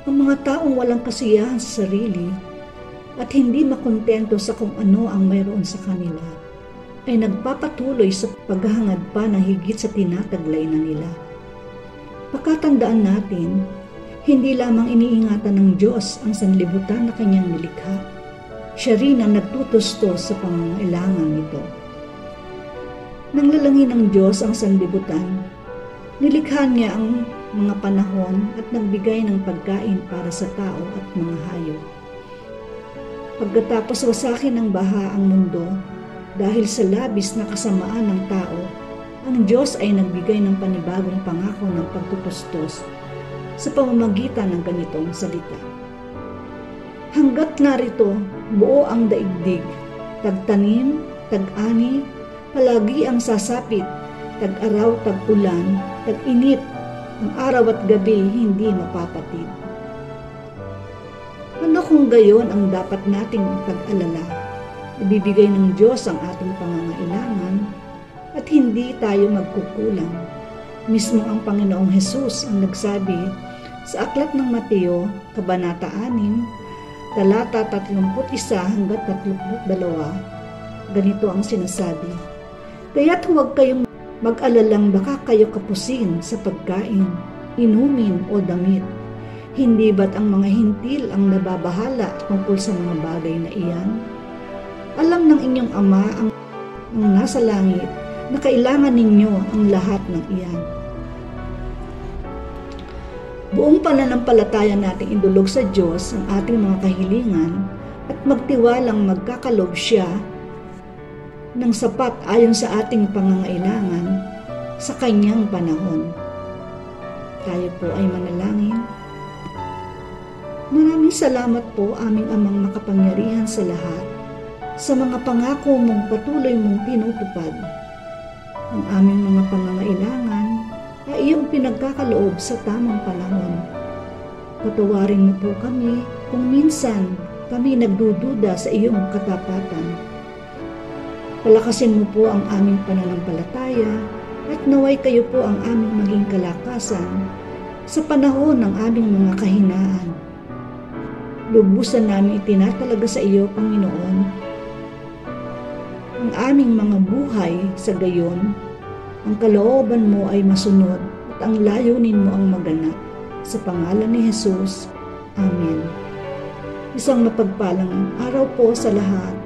Ang mga taong walang kasiyahan sa sarili at hindi makontento sa kung ano ang mayroon sa kanila ay nagpapatuloy sa paghahangad pa ng higit sa tinataglay na nila. Pakatandaan natin, hindi lamang iniingatan ng Diyos ang sanlibutan na kanyang nilikha. Siya rin ang nagtutustos sa pangangailangan nito. Nang lalangin ng Diyos ang sanlibutan, nilikha niya ang mga panahon at nagbigay ng pagkain para sa tao at mga hayop. Pagkatapos wasakin ng baha ang mundo, dahil sa labis na kasamaan ng tao, ang Diyos ay nagbigay ng panibagong pangako ng pagtutustos sa pamamagitan ng ganitong salita. Hanggat narito, buo ang daigdig, tagtanim, tag-ani, palagi ang sasapit, tag-araw, tag-ulan, tag-init, ang araw at gabi hindi mapapatid. Ano kung gayon ang dapat nating pag-alala? Ibibigay ng Diyos ang ating pangangailangan at hindi tayo magkukulang. Mismo ang Panginoong Hesus ang nagsabi sa aklat ng Mateo, Kabanata 6, talata 31 hanggang 32, ganito ang sinasabi. Kaya't huwag kayong mag-alalang baka kayo kapusin sa pagkain, inumin o damit. Hindi ba't ang mga hintil ang nababahala tungkol sa mga bagay na iyan? Alam ng inyong Ama ang nasa langit na kailangan ninyo ang lahat ng iyan. Buong pananampalataya nating indulog sa Diyos ang ating mga kahilingan at magtiwalang magkakalob siya ng sapat ayon sa ating pangangailangan sa kanyang panahon. Tayo po ay manalangin. Maraming salamat po aming Amang makapangyarihan sa lahat sa mga pangako mong patuloy mong tinutupad. Ang aming mga pangangailangan ay iyong pinagkakaloob sa tamang panahon. Patawarin mo po kami kung minsan kami nagdududa sa iyong katapatan. Palakasin mo po ang aming pananampalataya at naway kayo po ang aming maging kalakasan sa panahon ng aming mga kahinaan. Lubusan namin itinatalaga sa iyo, Panginoon, ang aming mga buhay sa gayon. Ang kalooban mo ay masunod at ang layunin mo ang maganap. Sa pangalan ni Jesus, Amen. Isang mapagpalang araw po sa lahat.